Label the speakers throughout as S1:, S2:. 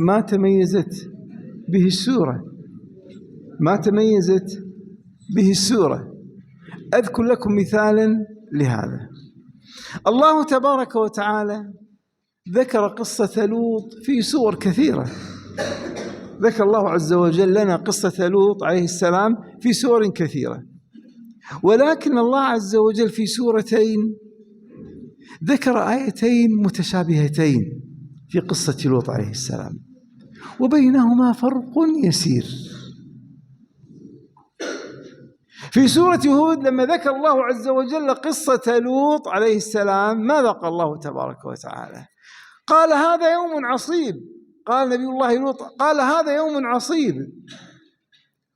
S1: ما تميزت به السورة، ما تميزت به السورة. أذكر لكم مثالا لهذا. الله تبارك وتعالى ذكر قصة لوط في سور كثيرة. ذكر الله عز وجل لنا قصة لوط عليه السلام في سور كثيرة، ولكن الله عز وجل في سورتين ذكر آيتين متشابهتين في قصة لوط عليه السلام، وبينهما فرق يسير. في سورة هود لما ذكر الله عز وجل قصة لوط عليه السلام ماذا قال الله تبارك وتعالى؟ قال هذا يوم عصيب. قال نبي الله لوط قال هذا يوم عصيب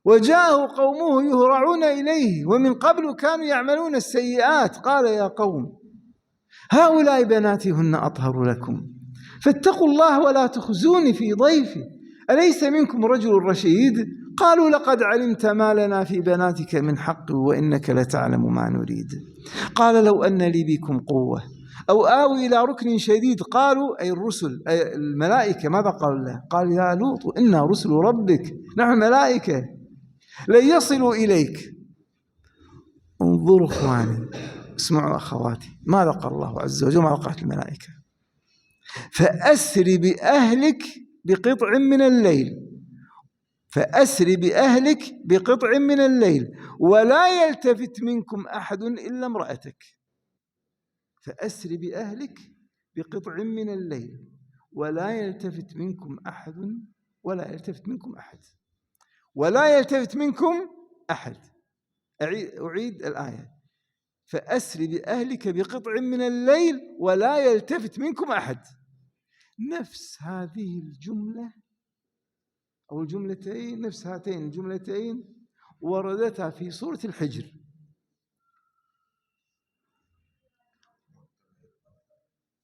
S1: وجاءه قومه يهرعون إليه ومن قبل كانوا يعملون السيئات. قال يا قوم هؤلاء بناتي هن أطهر لكم فاتقوا الله ولا تخزوني في ضيفي أليس منكم رجل رشيد؟ قالوا لقد علمت ما لنا في بناتك من حق وإنك لتعلم ما نريد. قال لو أن لي بكم قوة أو آوي إلى ركن شديد. قالوا أي الرسل أي الملائكة ماذا قالوا له؟ قال يا لوط إنا رسل ربك نحن ملائكة لن يصلوا إليك. انظروا إخواني، اسمعوا أخواتي، ماذا قال الله عز وجل؟ ماذا قالت الملائكة؟ فأسر بأهلك بقطع من الليل، فأسر بأهلك بقطع من الليل ولا يلتفت منكم أحد إلا امرأتك. فأسر بأهلك بقطع من الليل ولا يلتفت منكم أحد، ولا يلتفت منكم أحد، ولا يلتفت منكم أحد. أعيد الآية. فأسر بأهلك بقطع من الليل ولا يلتفت منكم أحد. نفس هذه الجملة أو الجملتين، نفس هاتين الجملتين وردتها في سورة الحجر.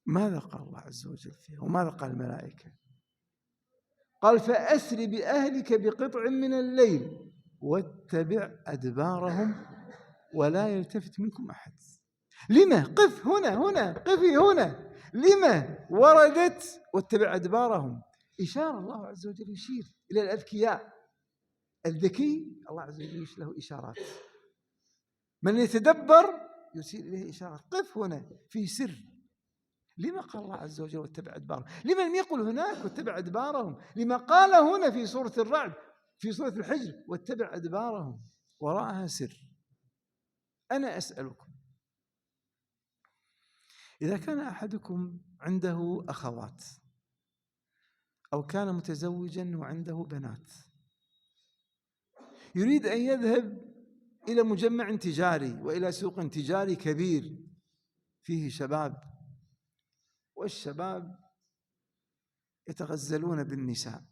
S1: ماذا قال الله عز وجل فيها وماذا قال الملائكة؟ قال فأسر بأهلك بقطع من الليل واتبع أدبارهم ولا يلتفت منكم أحد. لما؟ قف هنا قفي هنا. لما وردت واتبع أدبارهم؟ إشارة. الله عز وجل يشير إلى الأذكياء. الذكي الله عز وجل يشير له إشارات، من يتدبر يشير إليه إشارات. قف هنا في سر. لما قال الله عز وجل واتبع أدبارهم؟ لما لم يقل هناك واتبع أدبارهم؟ لما قال هنا في سورة الرعد في سورة الحجر واتبع أدبارهم؟ وراءها سر. أنا أسألكم، إذا كان أحدكم عنده أخوات أو كان متزوجا وعنده بنات يريد أن يذهب إلى مجمع تجاري وإلى سوق تجاري كبير فيه شباب، والشباب يتغزلون بالنساء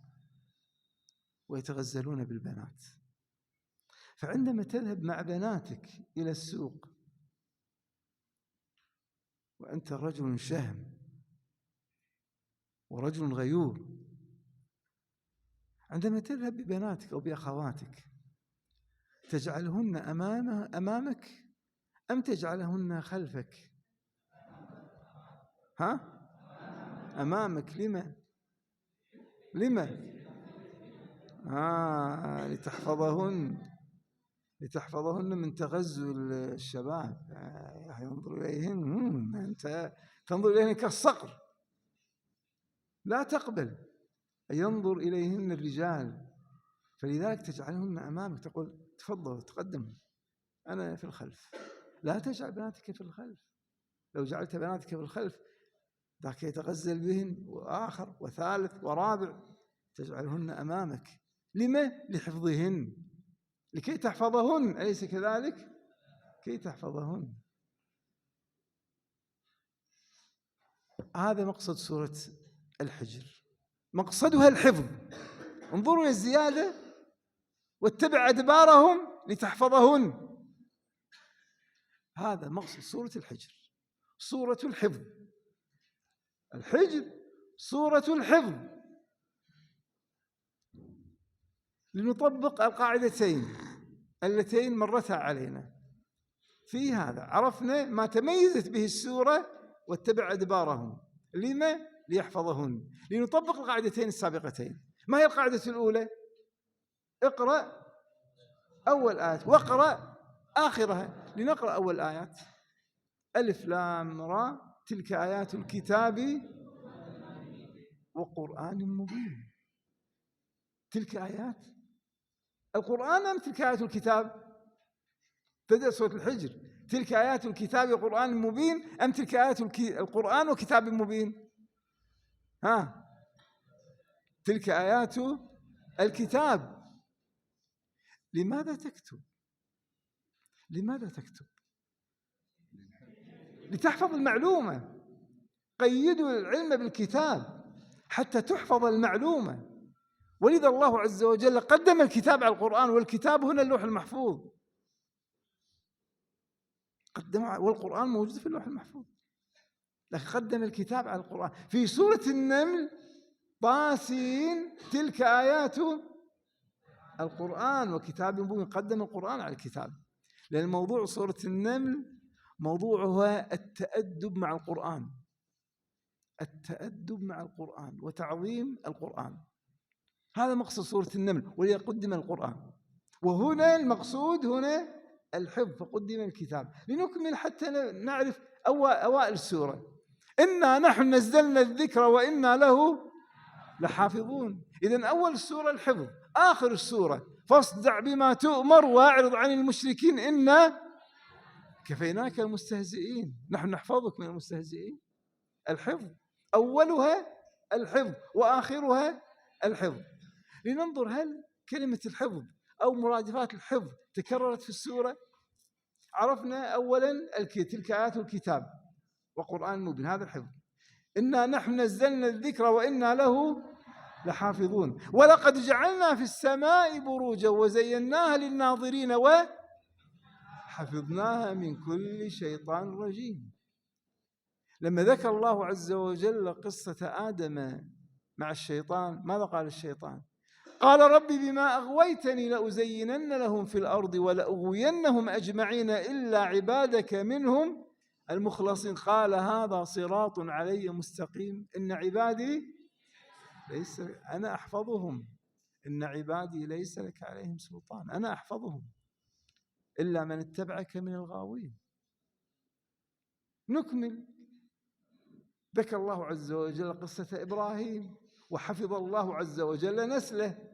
S1: ويتغزلون بالبنات، فعندما تذهب مع بناتك إلى السوق وأنت رجل شهم ورجل غيور، عندما تذهب ببناتك أو بأخواتك تجعلهن أمامك أم تجعلهن خلفك؟ أمامك. لما؟ لتحفظهن من تغزل الشباب. ينظر إليهن أنت تنظر إليهن كالصقر، لا تقبل أن ينظر إليهن الرجال، فلذلك تجعلهن أمامك، تقول تفضل تقدم أنا في الخلف. لا تجعل بناتك في الخلف. لو جعلت بناتك في الخلف ذاك يتغزل بهن وآخر وثالث ورابع، تجعلهن أمامك. لما؟ لحفظهن، لكي تحفظهن، أليس كذلك؟ كي تحفظهن. هذا مقصد سورة الحجر، مقصدها الحفظ. انظروا إلى الزيادة، واتبع أدبارهم لتحفظهن. هذا مقصد سورة الحجر، سورة الحفظ. الحجر سورة الحفظ. لنطبق القاعدتين اللتين مرتا علينا في هذا. عرفنا ما تميزت به السورة واتبع أدبارهم. لما؟ ليحفظهن، لنطبق القاعدتين السابقتين. ما هي القاعدة الأولى؟ اقرأ أول آيات واقرأ آخرها. لنقرأ أول آيات. ألف لام را تلك آيات الكتاب وقرآن مبين. تلك آيات القرآن أم تلك آيات الكتاب؟ تبدأ سورة الحجر تلك آيات الكتاب وقرآن مبين أم تلك آيات القرآن وكتاب مبين؟ تلك آيات الكتاب. لماذا تكتب؟ لماذا تكتب؟ لتحفظ المعلومة. قيدوا العلم بالكتاب حتى تحفظ المعلومة. ولذا الله عز وجل قدم الكتاب على القرآن، والكتاب هنا اللوح المحفوظ. والقرآن موجود في اللوح المحفوظ، لكن قدم الكتاب على القرآن. في سورة النمل طاسين تلك آيات القرآن وكتاب مبين. قدم القرآن على الكتاب، لأن موضوع سورة النمل موضوعها التأدب مع القرآن، التأدب مع القرآن وتعظيم القرآن. هذا مقصد سورة النمل، وليقدم القرآن. وهنا المقصود هنا الحفظ، فقدم الكتاب. لنكمل حتى نعرف أوائل السورة. إنا نحن نزلنا الذكر وإنا له لحافظون. إذن أول السورة الحفظ، آخر السورة فاصدع بما تؤمر واعرض عن المشركين إنا كفيناك المستهزئين. نحن نحفظك من المستهزئين. الحفظ أولها الحفظ وآخرها الحفظ. لننظر هل كلمة الحفظ أو مرادفات الحفظ تكررت في السورة. عرفنا أولا تلك آيات الكتاب وقرآن مبين، هذا الحفظ. إنا نحن نزلنا الذكر وإنا له لحافظون. ولقد جعلنا في السماء بروجا وزيناها للناظرين وحفظناها من كل شيطان رجيم. لما ذكر الله عز وجل قصة آدم مع الشيطان، ماذا قال الشيطان؟ قال ربي بما أغويتني لأزينن لهم في الأرض ولأغوينهم أجمعين إلا عبادك منهم المخلصين. قال هذا صراط علي مستقيم إن عبادي ليس أنا أحفظهم إن عبادي ليس لك عليهم سلطان. أنا أحفظهم إلا من اتبعك من الغاوين. نكمل. ذكر الله عز وجل قصة إبراهيم وحفظ الله عز وجل نسله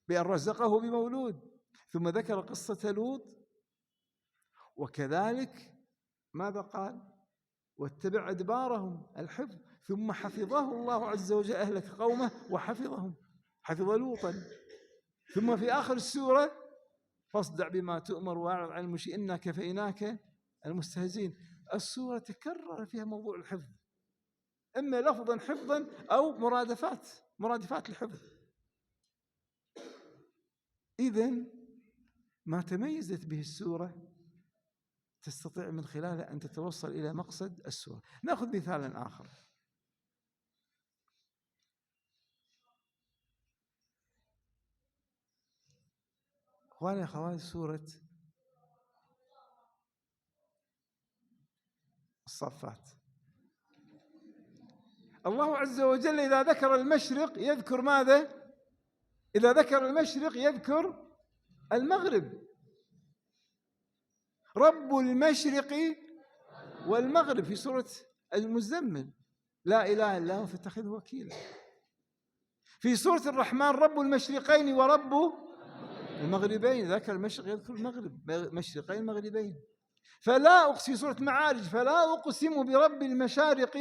S1: بأن رزقه بمولود. ثم ذكر قصة لوط، وكذلك ماذا قال؟ واتبع أدبارهم، الحفظ. ثم حفظه الله عز وجل أهلك قومه وحفظهم، حفظ لوطا. ثم في آخر السورة فاصدع بما تؤمر واعرض عن المشركين إنا كفيناك المستهزئين. السورة تكرر فيها موضوع الحفظ، إما لفظا حفظا أو مرادفات الحفظ. إذن ما تميزت به السورة تستطيع من خلاله أن تتوصل إلى مقصد السورة. نأخذ مثالا آخر. أخواني أخواتي، سورة الصافات، الله عز وجل إذا ذكر المشرق يذكر ماذا؟ إذا ذكر المشرق يذكر المغرب. رب المشرق والمغرب في سورة المزمل لا إله إلا هو فاتخذه وكيلا. في سورة الرحمن رب المشرقين ورب المغربين، ذكر المشرق يذكر المغرب، مشرقين مغربين. فلا أقسم، سورة معارج فلا أقسم برب المشارق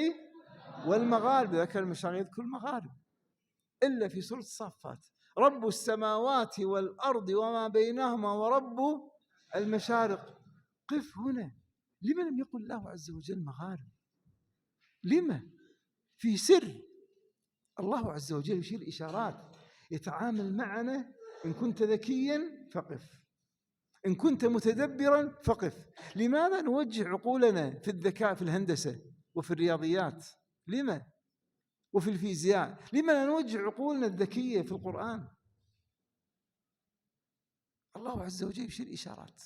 S1: والمغارب، ذكر المشارق يذكر المغارب. إلا في سورة الصافات رب السماوات والأرض وما بينهما ورب المشارق. قف هنا. لما لم يقل الله عز وجل مغارب؟ لما؟ في سر. الله عز وجل يشير إشارات، يتعامل معنا. إن كنت ذكيا فقف، إن كنت متدبرا فقف. لماذا نوجه عقولنا في الذكاء في الهندسة وفي الرياضيات؟ لما؟ وفي الفيزياء لما لا نوجه عقولنا الذكية في القرآن؟ الله عز وجل يشير إشارات.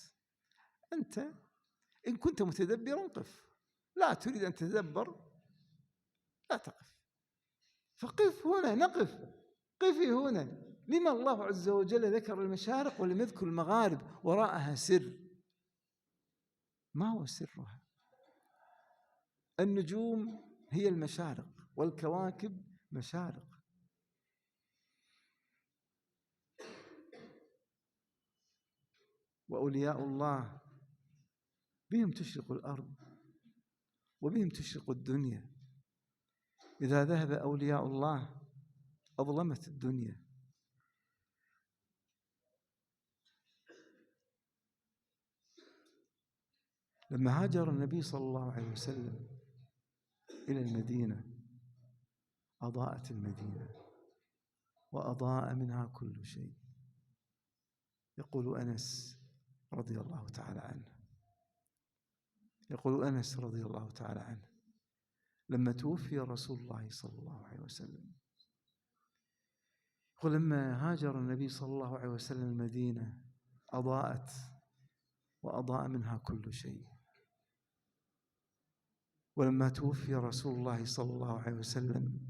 S1: أنت إن كنت متدبرا قف، لا تريد أن تتدبر لا تقف. فقف هنا، نقف، قفي هنا. لما الله عز وجل ذكر المشارق ولم يذكر المغارب؟ وراءها سر. ما هو سرها؟ النجوم هي المشارق والكواكب مشارق. وأولياء الله بهم تشرق الأرض وبهم تشرق الدنيا. إذا ذهب أولياء الله أظلمت الدنيا. لما هاجر النبي صلى الله عليه وسلم إلى المدينة أضاءت المدينة وأضاء منها كل شيء. يقول أنس رضي الله تعالى عنه لما توفي رسول الله صلى الله عليه وسلم، يقول لما هاجر النبي صلى الله عليه وسلم المدينة أضاءت وأضاء منها كل شيء. ولما توفي رسول الله صلى الله عليه وسلم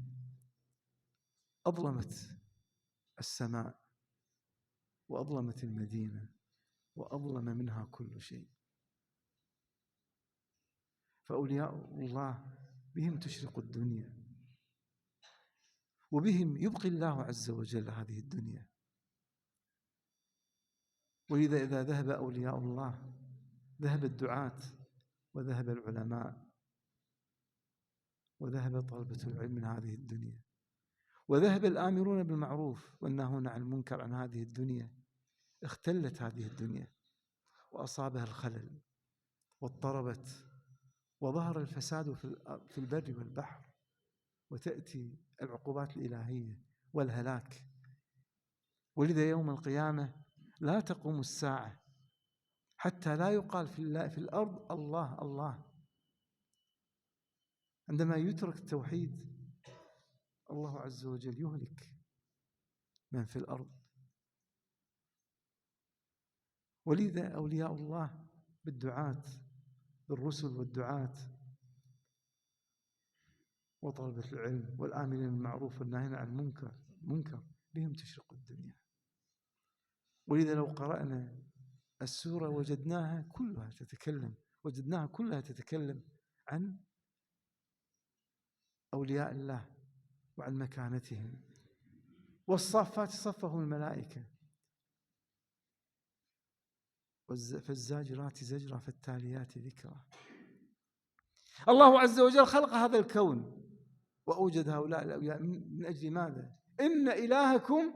S1: أظلمت السماء وأظلمت المدينة وأظلم منها كل شيء. فأولياء الله بهم تشرق الدنيا وبهم يبقي الله عز وجل هذه الدنيا. ولذا إذا ذهب أولياء الله ذهب الدعاة وذهب العلماء وذهب طلبة العلم من هذه الدنيا، وذهب الآمرون بالمعروف والناهون عن المنكر عن هذه الدنيا. اختلت هذه الدنيا وأصابها الخلل واضطربت وظهر الفساد في البر والبحر، وتأتي العقوبات الإلهية والهلاك. ولذا يوم القيامة لا تقوم الساعة حتى لا يقال في الأرض الله الله. عندما يترك التوحيد الله عز وجل يهلك من في الأرض. ولذا أولياء الله بالدعاة بالرسل والدعاة وطلبة العلم والآمرين بالمعروف والناهين عن المنكر بهم تشرق الدنيا. ولذا لو قرأنا السورة وجدناها كلها تتكلم عن أولياء الله وعن مكانتهم. والصافات صفهم الملائكة، فالزاجرات زجرا فالتاليات ذكرا. الله عز وجل خلق هذا الكون وأوجد هؤلاء الأولياء من أجل ماذا؟ إن إلهكم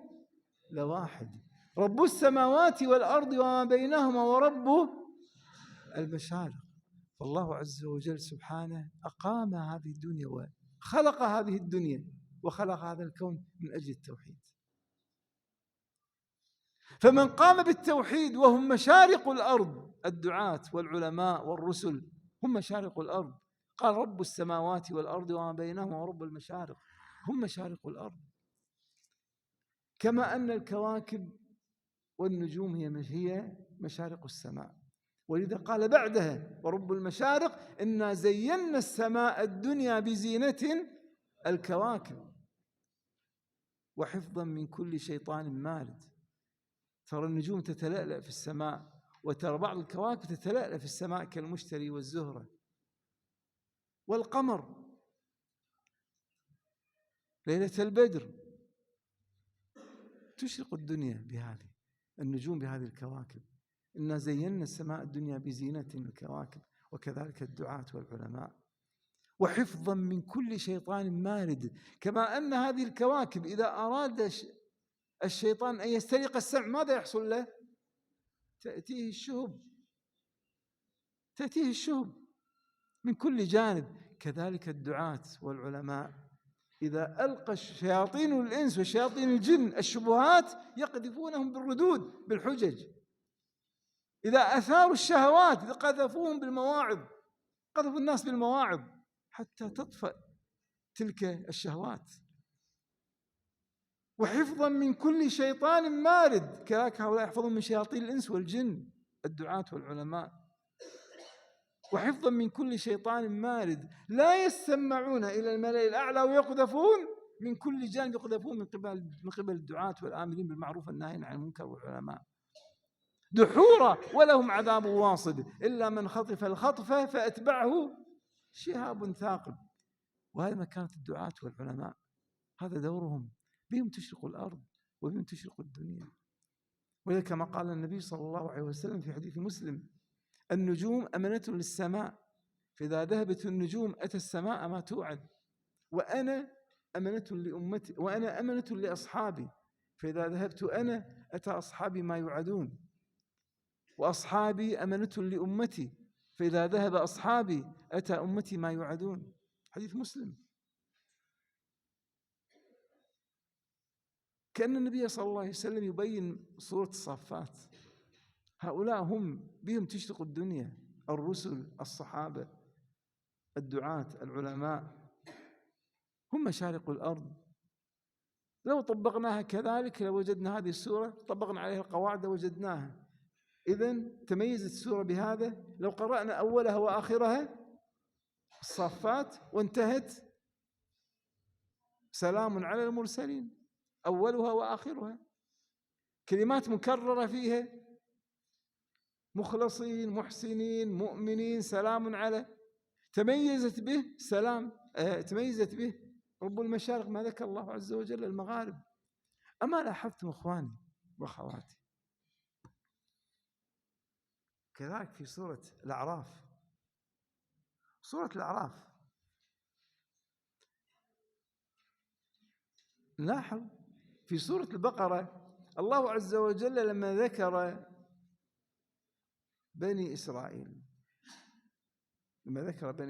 S1: لواحد رب السماوات والأرض وما بينهما ورب المشارق. فالله عز وجل سبحانه أقام هذه الدنيا وخلق هذه الدنيا وخلق هذا الكون من أجل التوحيد. فمن قام بالتوحيد وهم مشارق الأرض، الدعاة والعلماء والرسل هم مشارق الأرض. قال رب السماوات والأرض وما بينهما ورب المشارق، هم مشارق الأرض. كما أن الكواكب والنجوم هي مشارق السماء. ولذا قال بعدها ورب المشارق إنا زينا السماء الدنيا بزينة الكواكب وحفظا من كل شيطان مارد. ترى النجوم تتلألأ في السماء، وترى بعض الكواكب تتلألأ في السماء كالمشتري والزهرة والقمر ليلة البدر. تشرق الدنيا بهذه النجوم بهذه الكواكب. إنا زينا السماء الدنيا بزينة الكواكب. وكذلك الدعاة والعلماء. وحفظا من كل شيطان مارد. كما أن هذه الكواكب إذا أراد الشيطان أن يسترق السمع ماذا يحصل له؟ تأتيه الشهب من كل جانب. كذلك الدعاة والعلماء إذا ألقى شياطين الإنس وشياطين الجن الشبهات يقذفونهم بالردود بالحجج. إذا أثاروا الشهوات قذفوهم بالمواعظ، قذفوا الناس بالمواعظ حتى تطفأ تلك الشهوات. وحفظا من كل شيطان مارد. كذلك هؤلاء يحفظون من شياطين الإنس والجن الدعاة والعلماء. وحفظا من كل شيطان مارد لا يسمعون إلى الملأ الأعلى ويقذفون من كل جانب، يقذفون من قبل الدعاة والآمرين بالمعروف والناهين عن المنكر والعلماء دحورا ولهم عذاب واصب إلا من خطف الخطفة فأتبعه شهاب ثاقب. وهذه مكانة الدعاة والعلماء، هذا دورهم، بهم تشرق الأرض وبهم تشرق الدنيا. ولذلك كما قال النبي صلى الله عليه وسلم في حديث مسلم: النجوم أمنة للسماء، فإذا ذهبت النجوم أتى السماء ما توعد، وأنا أمنة لأمتي وأنا أمنة لأصحابي، فإذا ذهبت أنا أتى أصحابي ما يوعدون، وأصحابي أمنة لأمتي، فإذا ذهب أصحابي أتى أمتي ما يوعدون. حديث مسلم. كأن النبي صلى الله عليه وسلم يبين صورة الصافات، هؤلاء هم بهم تشرق الدنيا، الرسل، الصحابة، الدعاة، العلماء، هم مشارق الأرض. لو طبقناها كذلك لوجدنا هذه السورة، طبقنا عليها القواعد وجدناها. إذن تميزت السورة بهذا. لو قرأنا أولها وآخرها الصافات وانتهت سلام على المرسلين، أولها وآخرها كلمات مكررة فيها: مخلصين، محسنين، مؤمنين، سلام على. تميزت به سلام، تميزت به رب المشارق، ما ذكر الله عز وجل المغارب. أما لاحظتم إخواني وأخواتي كذلك في سورة الأعراف، سورة الأعراف لاحظ في سورة البقرة الله عز وجل لما ذكر بني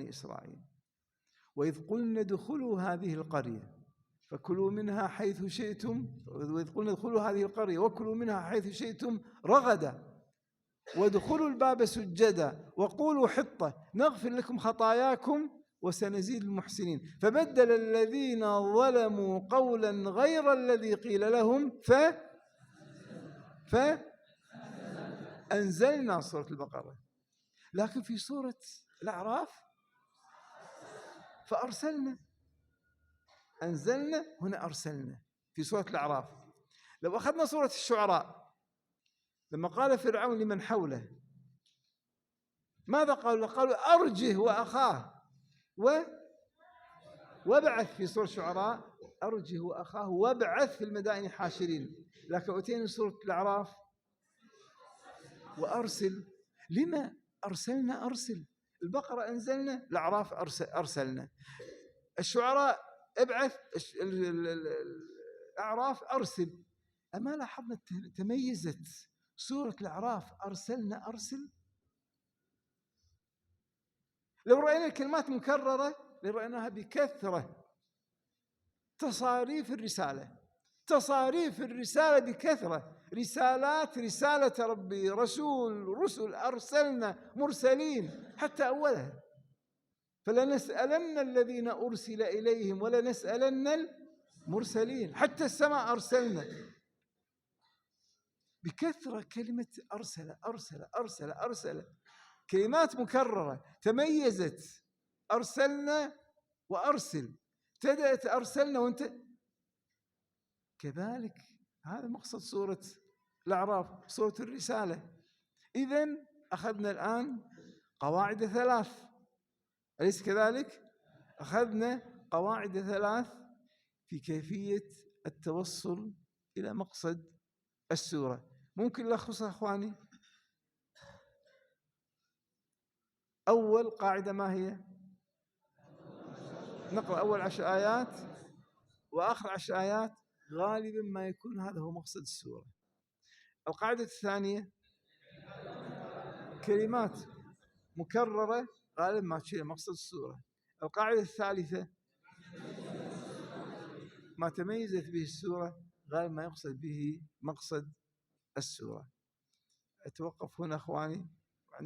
S1: إسرائيل، وإذ قلنا ادخلوا هذه القرية فكلوا منها حيث شئتم، وإذ قلنا ادخلوا هذه القرية وكلوا منها حيث شئتم رغدا وادخلوا الباب سجدا وقولوا حطة نغفر لكم خطاياكم وسنزيد المحسنين. فبدل الذين ظلموا قولا غير الذي قيل لهم فأنزلنا سورة البقرة. لكن في سورة الأعراف فأرسلنا، أنزلنا هنا أرسلنا في سورة الأعراف. لو أخذنا سورة الشعراء لما قال فرعون لمن حوله ماذا قالوا؟ قالوا أرجه وأخاه وابعث. في سورة الشعراء أرجه وأخاه وابعث في المدائن حاشرين. لكن أتينا سورة الأعراف وأرسل. لما أرسلنا؟ أرسل. البقرة أنزلنا، الأعراف أرسلنا. الشعراء ابعث، الأعراف أرسل. أما لاحظنا تميزت سورة الأعراف أرسلنا أرسل. لو رأينا الكلمات مكررة لرأيناها بكثرة. تصاريف الرسالة بكثرة، رسالات، رسالة ربي، رسل أرسلنا، مرسلين، حتى أولها فلنسألن الذين أرسل إليهم ولنسألن المرسلين. حتى السماء أرسلنا بكثرة. كلمة أرسل كلمات مكررة تميزت. أرسلنا وأرسل، ابتدأت أرسلنا وانت كذلك. هذا مقصد سورة الأعراف، سورة الرسالة. إذن أخذنا الآن قواعد 3، أليس كذلك؟ أخذنا قواعد 3 في كيفية التوصل إلى مقصد السورة. ممكن نلخصها أخواني. أول قاعدة ما هي؟ نقرأ أول 10 آيات وآخر 10 آيات، غالبا ما يكون هذا هو مقصد السورة. القاعدة الثانية كلمات مكررة غالبا ما تشير مقصد السورة. القاعدة الثالثة ما تميزت به السورة غالبا ما يقصد به مقصد السورة. أتوقف هنا أخواني.